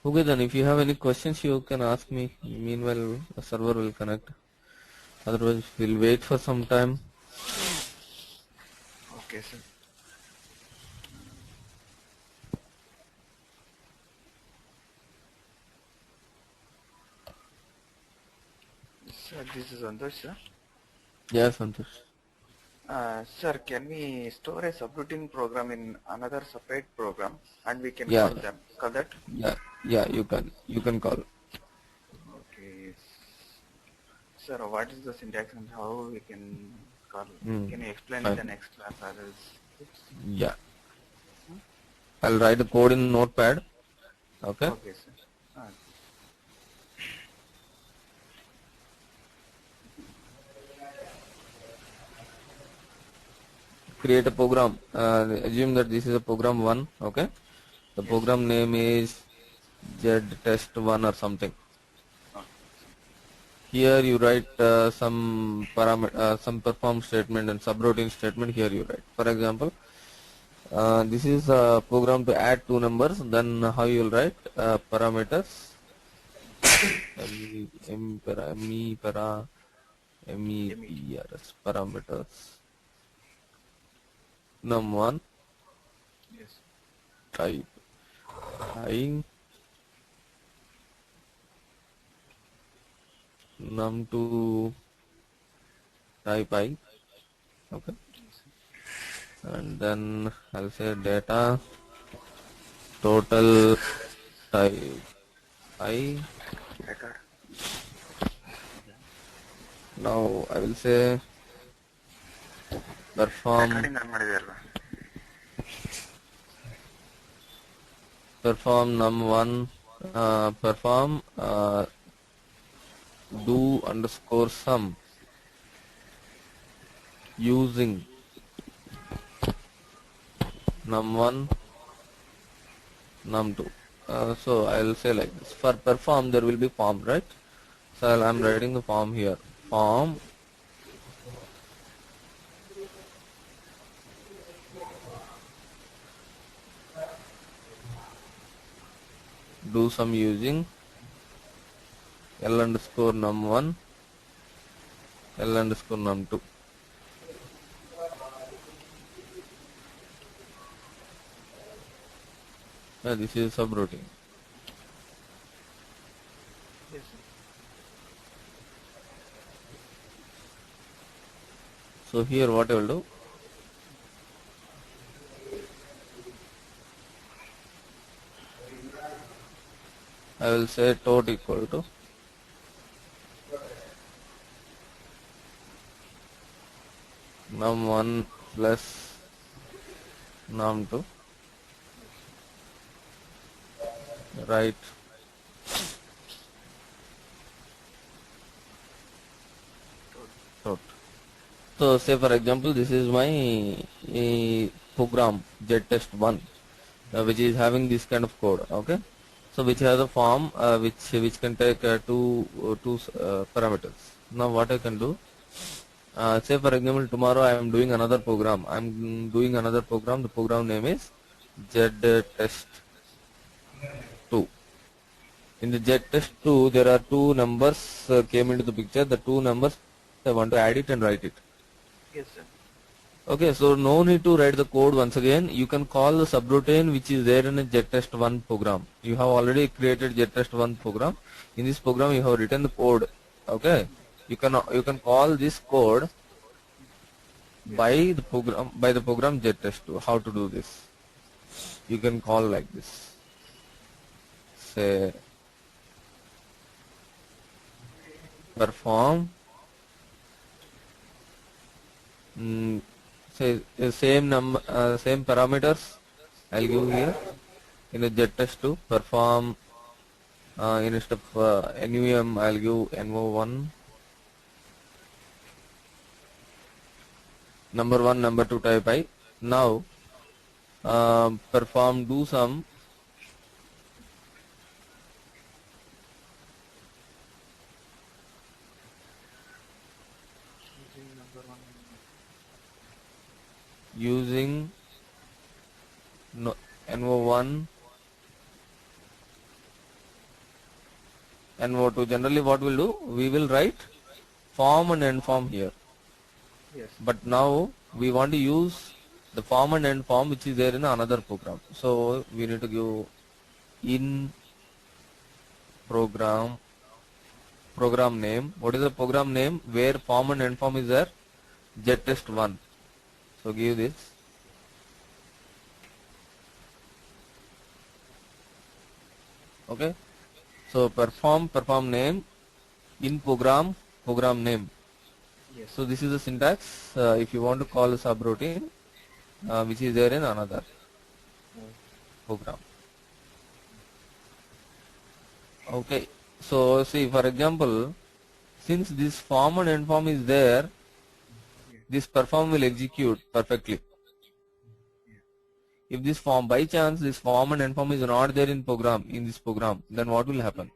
Okay, then if you have any questions, you can ask me. Meanwhile, the server will connect. Otherwise, we'll wait for some time. Okay, sir. Sir, this is Santosh, sir. Yes, Santosh. Sir, can we store a subroutine program in another separate program and we can Yeah, call that? yeah. You can call. Okay. Sir, what is the syntax and how we can call? Can you explain in the Fine. next class or else? Yeah, I'll write the code in Notepad. Okay. Okay, sir. Create a program. Assume that this is a program 1. Okay. The Yes, sir. program name is Z test 1 or something. Okay. Here you write some parameter, some perform statement and subroutine statement. Here you write. For example, this is a program to add two numbers. Then how you will write parameters Immediate. MEPRS parameters num1 Yes. type I num2 type I. Okay, Yes, sir. and then I'll say data total type I. Record. Now I will say perform Recording on ಮಾಡಿದೆಯಲ್ಲ. num1 perform do underscore sum using num1 num2. So I'll say like this. For perform there will be form, right? So I'm writing the form here. Form do sum using L underscore num1 L underscore num2. This is subroutine. Yes, sir. So here what I will do, I will say tot equal to num1 plus num2, right? Tot. So say for example this is my program ZTest1, which is having this kind of code. Okay, so which has a form which can take two parameters. Now what I can do, say for example tomorrow I am doing another program. The program name is ZTest2. In the ZTest2 there are two numbers came into the picture. The two numbers I want to add it and write it. Yes, sir. Okay, so no need to write the code once again. You can call the subroutine which is there in a ZTest1 program. You have already created ZTest1 program. In this program you have written the code. Okay, you can call this code Yes, sir. by the program ZTest2. How to do this? You can call like this. Say perform say same parameters I'll give here in the ZTest2. Perform instead of NUM I'll give NO1 number 1 number 2 type I. Now perform do sum Using number one. using NO1 And generally what we'll do, we will write form and end form here. Yes. But now we want to use the form and end form which is there in another program. So we need to give in program name. What is the program name where form and end form is there? JTest1. So give this. Okay. So perform name, in program name. Yes. So this is the syntax if you want to call a subroutine which is there in another program. Okay. So see, for example, since this form and end form is there, this perform will execute perfectly. If this form, by chance this form and end form is not there in this program, then what will happen?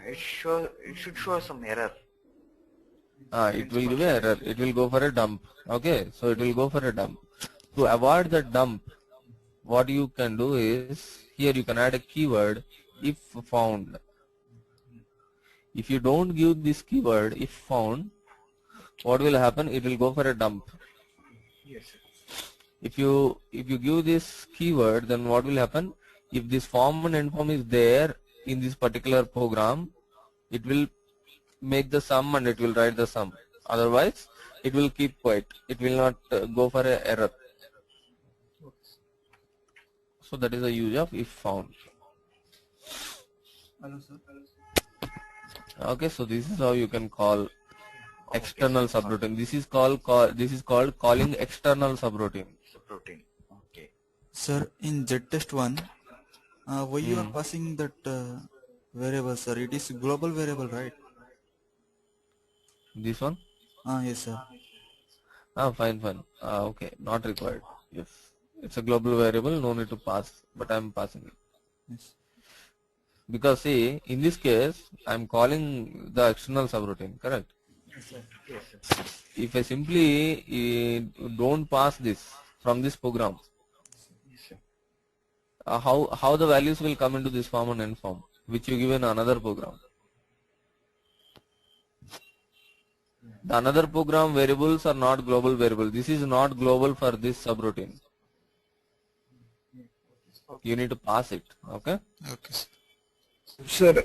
It should show some error. It will give an error. It will go for a dump. Okay, so it will go for a dump. To avoid the dump, what you can do is, here you can add a keyword if found. If you don't give this keyword if found, what will happen? It will go for a dump. Yes. If you give this keyword, then what will happen? If this form and end form is there in this particular program, it will make the sum and it will write the sum. Otherwise, it will keep quiet. It will not go for an error. So that is the use of if found. Hello, sir. Okay, so this is how you can call external Okay, subroutine. This is called calling external subroutine. subroutine. Okay. Sir, in ZTest1, why you are passing that variable, sir? It is global variable, right? This one? Yes, sir. Fine. Okay, not required. Yes, it's a global variable, no need to pass, but I'm passing it. Yes. Because see, in this case, I'm calling the external subroutine, correct? Yes, sir. Yes, sir. If I simply don't pass this from this program, Yes, sir. how the values will come into this form and end form, which you give in another program. The another program variables are not global variable. This is not global for this subroutine. You need to pass it. Okay. Okay, sir. Sir,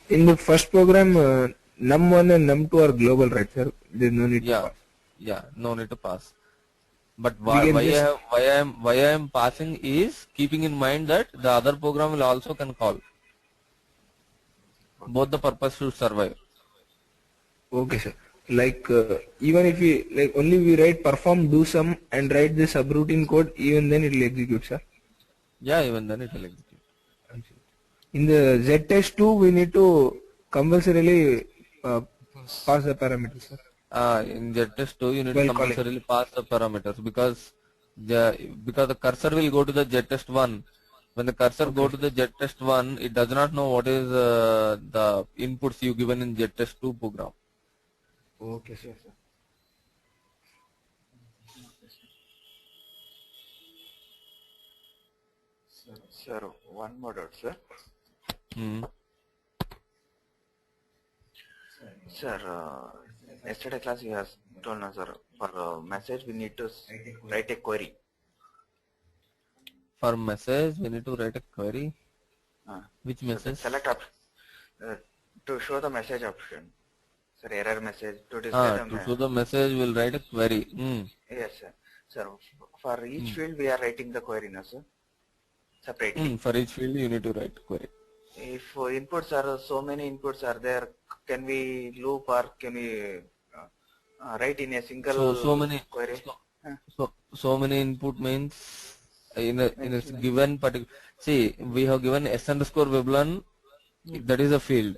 in the first program, num1 and num2 are global, right, sir? There's no need to pass. Yeah, no need to pass. But We why can I am passing is keeping in mind that the other program will also can call. Both the purpose should survive. Okay, sir. Like even if we like only we write perform do sum and write the subroutine code, even then it will execute, sir. Yeah, even then it will execute. In the ZTest2, we need to compulsorily pass the parameters, sir. In ZTest2 you need to While calling. compulsorily pass the parameters because the cursor will go to the ZTest1. When the cursor go to the ZTest1, it does not know what is the inputs you given in ZTest2 program. Okay, sir. Sir, one more doubt, sir. Sir, yesterday class you have told us, sir, for message we need to write a query. For message, we need to write a query. Which So message? select up to show the message option. Sir, error message to display the To show the message, we'll write a query. Yes, sir. Sir, for each field we are writing the query, no, sir? Separately. For each field, you need to write query. If inputs are so many inputs are there, can we loop or can we write in a single So many query? so many input means in a given particular. See, we have given s_Veblan. That is a field.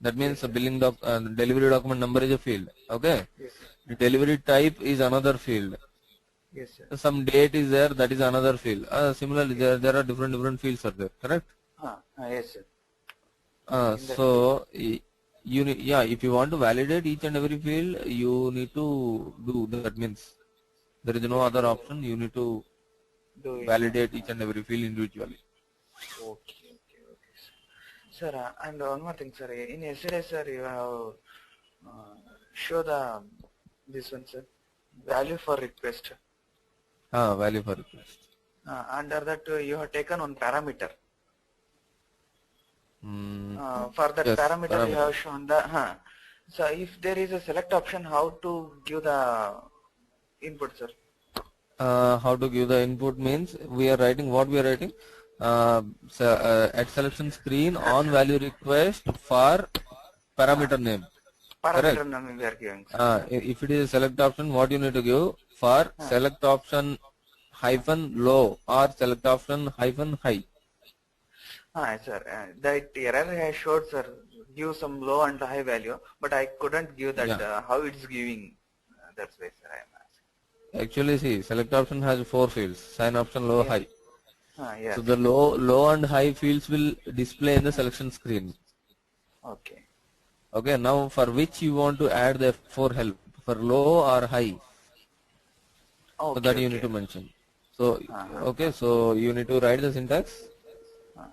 That means the billing delivery document number is a field. Okay. Yes, The delivery type is another field. yes, sir. Some date is there. That is another field. Similarly, there are different fields are there. Correct. Yes, sir. So you need, if you want to validate each and every field, you need to do that. Means there is no other option. You need to validate each and every field individually. Okay, sir. Sir, and one more thing, sir. In yesterday, sir, you have show this one, sir, value for request. Value for request. Under that, you have taken one parameter. Mm, For that yes, parameter, you parameter. have shown the. So, if there is a select option, how to give the input, sir? How to give the input means we are writing what we are writing. At selection screen on value request for parameter name. Parameter Correct. name we are giving, sir. If it is a select option, what you need to give for select option hyphen low or select option hyphen high. Sir, that error has showed, sir, give some low and high value, but I couldn't give that, Yeah. how it's giving. That's why, sir, I am asking. Actually, see, select option has 4 fields: sign option, low, Yeah. high. Yes. So the low and high fields will display in the selection screen. Okay. Okay, now for which you want to add the F4 help, for low or high, so Okay, that you need okay. to mention. So Uh-huh. okay, so you need to write the syntax.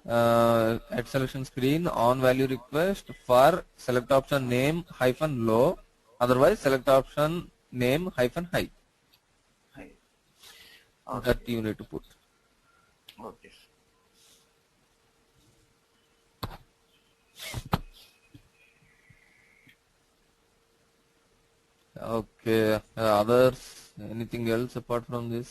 At selection screen on value request for select option name hyphen low, otherwise select option name hyphen high. Hi. That Okay. you need to put. Okay. Okay, others, anything else apart from this?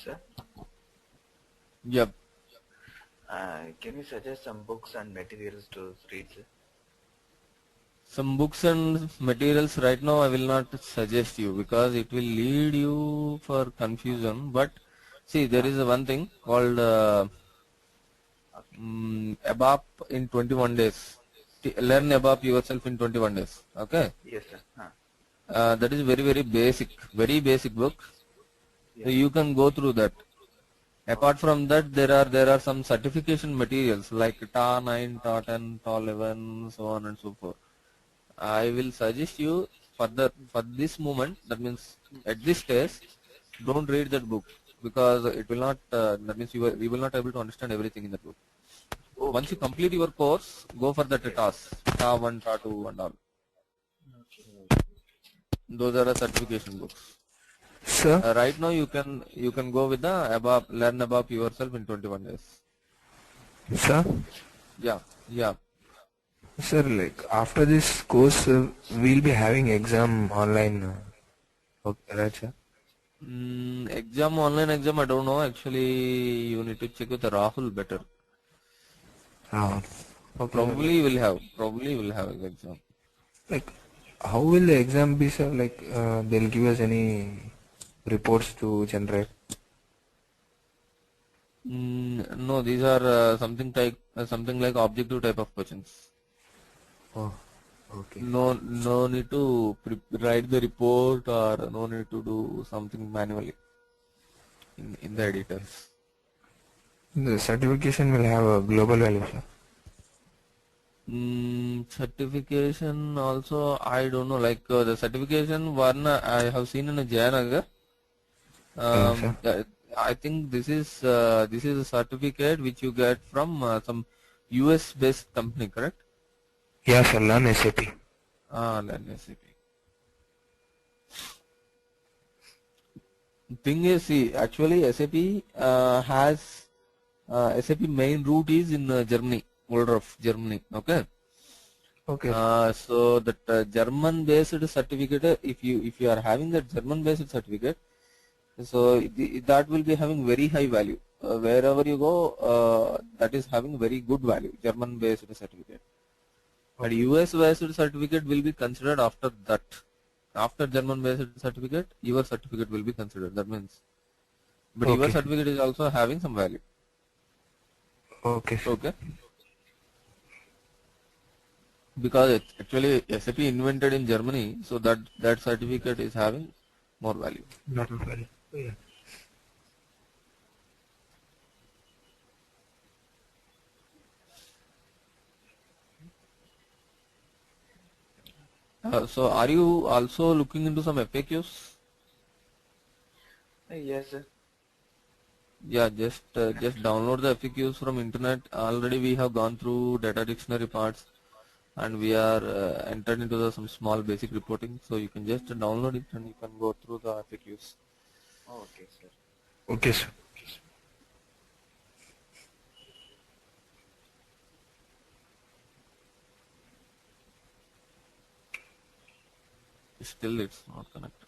Sir, Yep. can you suggest some books and materials to read, sir? Some books and materials right now I will not suggest you because it will lead you for confusion. But see, there is a one thing called Okay. ABAP in 21 days. Learn ABAP yourself in 21 days. Okay, Yes, sir. that is very basic book. So Yes. you can go through that. Apart from that, there are some certification materials like TA 9, TA 10, TA 11, so on and so forth. I will suggest you for this moment. That means at this stage, don't read that book because it will not. That means we will not able to understand everything in that book. Once you Okay. complete your course, go for the Yes. TAs, TA 1, TA 2, and all. Those are the certification books. Sir, Right now, you can go with the ABAP, learn ABAP yourself in 21 days. sir, Yeah, yeah. sir, like after this course, we'll be having exam online. Okay, right, sir? Online exam, I don't know. Actually, you need to check with Rahul better. Ah, okay, sir. Probably you will have an exam. Like, how will the exam be, sir? Like, they'll give us any reports to generate? No, these are something like objective type of questions. Oh, okay. No need to write the report or no need to do something manually in the editors. The certification will have a global value, sir. Certification also I don't know. Like the certification one I have seen in Jayanagar. Yeah, sir. I think this is a certificate which you get from some US based company, correct? Yeah, sir. Learn SAP. Let me see. Thing is, see, actually SAP has SAP main root is in Germany, Waldorf, Germany. Okay. Okay. So that German based certificate, if you are having that German based certificate, So that will be having very high value. Wherever you go, that is having very good value, German based certificate. And Okay. US based certificate will be considered after that. After German based certificate, your certificate will be considered. That means, but your Okay. certificate is also having some value. Okay, sir. Okay. Because it's actually SAP invented in Germany, so that certificate is having more value. Not valid. Yeah. So are you also looking into some FAQs? Yes, sir. Yeah, just download the FAQs from internet. Already we have gone through data dictionary parts, and we are entered into some small basic reporting. So you can just download it and you can go through the FAQs. Okay, sir. Okay, sir. Still, it's not connected.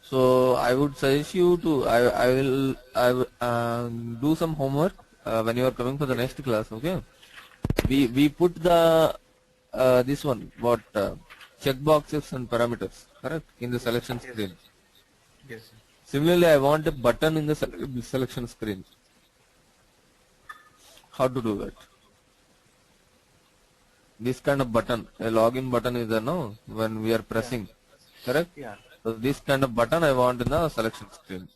So I would suggest you to do some homework when you are coming for the next class. Okay, we put the this one what check boxes and parameters correct in the selection Yes, screen. yes, sir. Similarly, I want a button in the selection screen. How to do that? This kind of button, a login button is there no when we are Yeah, pressing, correct? yeah. So this kind of button I want in the selection screen.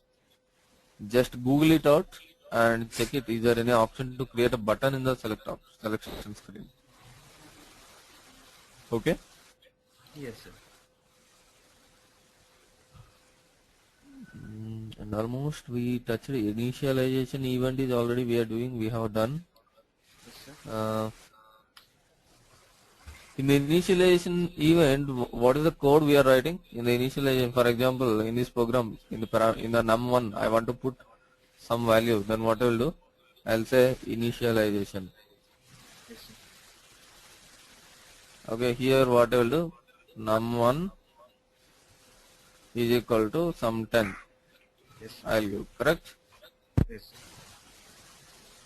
Just Google it out and check it. Is there any option to create a button in the selection screen? Okay. Yes, sir. And almost we touched initialization event is already we are doing. We have done. Yes, sir. In the initialization event, what is the code we are writing in the initialization? For example, in this program, in the num1, I want to put some value. Then what I will do? I'll say initialization. Yes, sir. Okay, here what I will do? Num1 is equal to some 10. Yes, sir. I'll give, correct? Yes,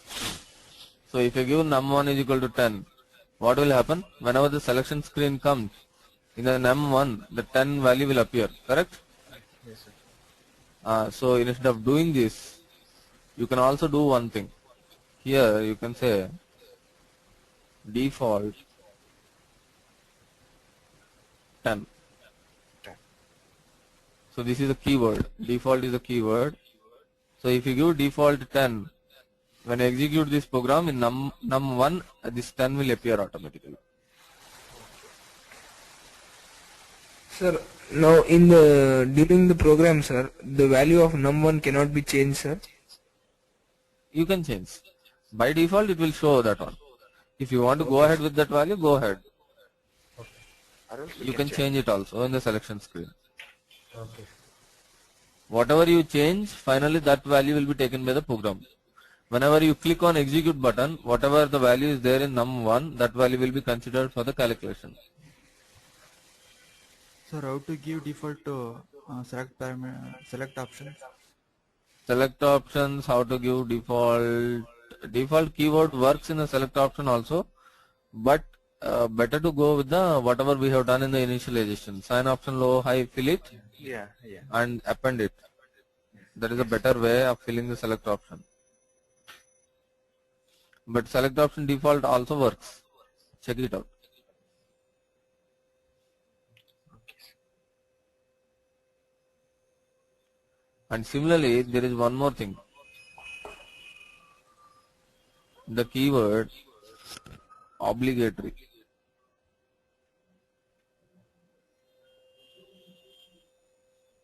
sir. So if I give num1 is equal to 10, what will happen? Whenever the selection screen comes, in the num1, the 10 value will appear, correct? Yes, sir. So instead of doing this, you can also do one thing. Here you can say default 10. Done. So this is a keyword. Default is a keyword. So if you give default 10, when you execute this program in num1, this 10 will appear automatically. Sir, now during the program, sir, the value of num1 cannot be changed, sir. You can change. By default, it will show that one. If you want to go ahead with that value, go ahead. Or else we You can check. change it also in the selection screen. Okay. Whatever you change, finally that value will be taken by the program. Whenever you click on execute button, whatever the value is there in num1, that value will be considered for the calculation. Sir, how to give default select options? Select options, how to give default keyword works in the select option also, but better to go with the whatever we have done in the initialization. Sign option low, high, fill it Yeah, yeah. and append it. That is a better way of filling the select option. But select option default also works. Check it out. Okay, sir. And similarly, there is one more thing. The keyword obligatory.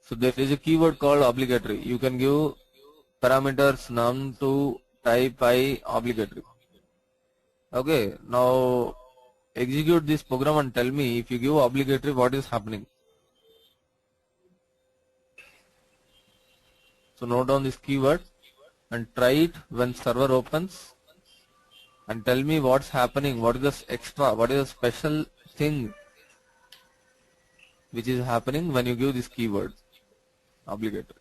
So there is a keyword called obligatory. You can give parameters num to type I obligatory. Okay, now execute this program and tell me if you give obligatory what is happening. So note down this keyword and try it when server opens and tell me what's happening, what is the extra, what is the special thing which is happening when you give this keyword obligatory.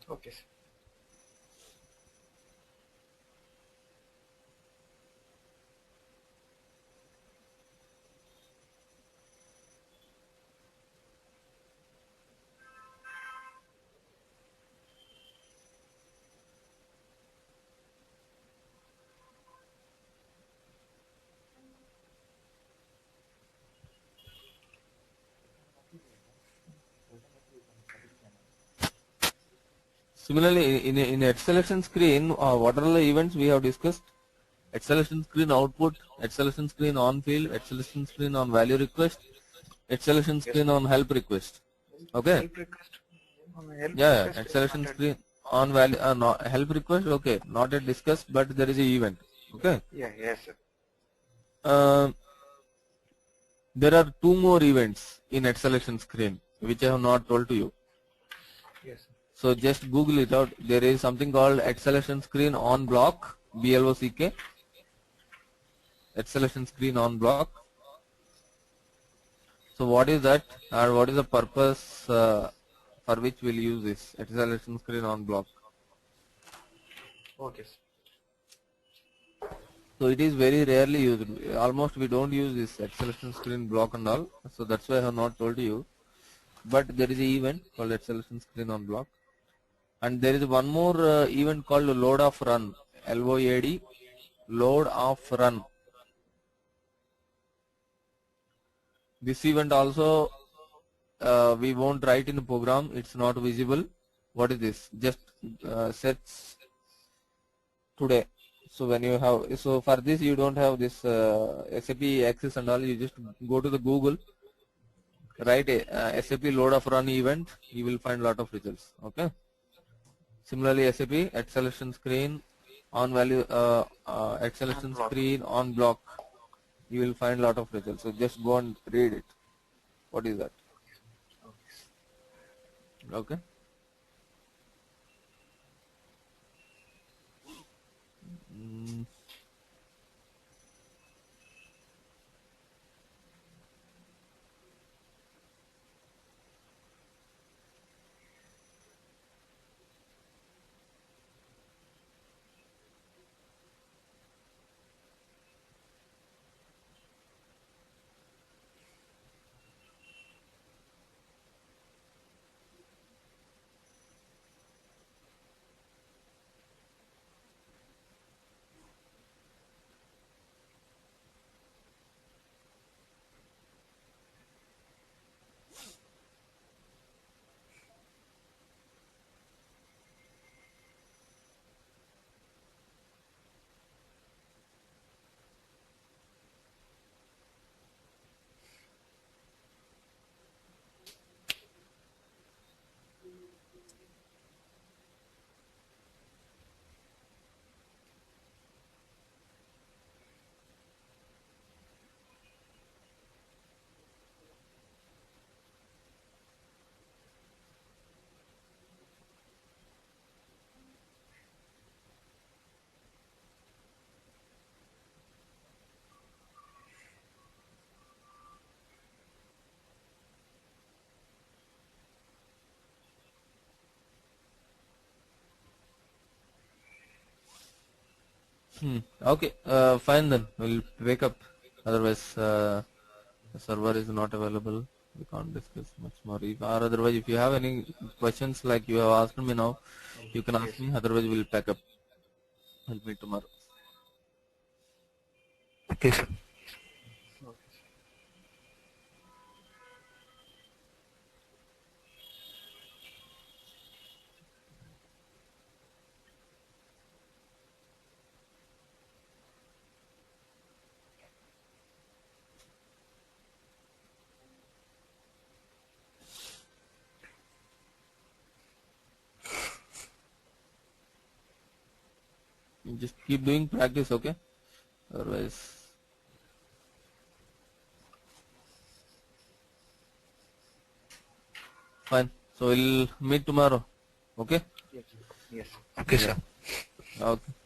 Okay, sir. Similarly, in acceleration screen, what are the events we have discussed? Acceleration screen output, acceleration screen on field, acceleration screen on value request, acceleration Yes, screen on help request. Okay. help request. Help Yeah, request is acceleration not at. screen on value, help request. Okay, not yet discussed, but there is a event. Okay. Yeah, yes, sir. Uh, there are two more events in acceleration screen which I have not told to you. Yes, sir. So just Google it out. There is something called acceleration screen on block, BLOCK. Acceleration screen on block. So what is that, or what is the purpose for which we'll use this acceleration screen on block? Okay, sir. So it is very rarely used. Almost we don't use this acceleration screen block and all. So that's why I have not told you. But there is an event called acceleration screen on block, and there is one more event called load of run. LOAD, load of run. This event also we won't write in the program. It's not visible. What is this? Just sets today. So when you have, so for this you don't have this SAP access and all. You just go to the Google, write a SAP load of run event. You will find lot of results. Okay. Similarly, SAP acceleration screen on value, acceleration Unblock. screen on block. You will find lot of results. So just go and read it. What is that? Okay. Okay. Mm. Okay, fine then. We'll wake up. Otherwise, the server is not available. We can't discuss much more. If, or otherwise, if you have any questions like you have asked me now, you can Yes, ask me. Otherwise, we'll pack up. We'll meet tomorrow. Okay, sir. sir. Okay, sir. You just keep doing practice, okay? Otherwise, fine. So we'll meet tomorrow, okay? Yes. Yes. Okay, Yeah. sir. Okay.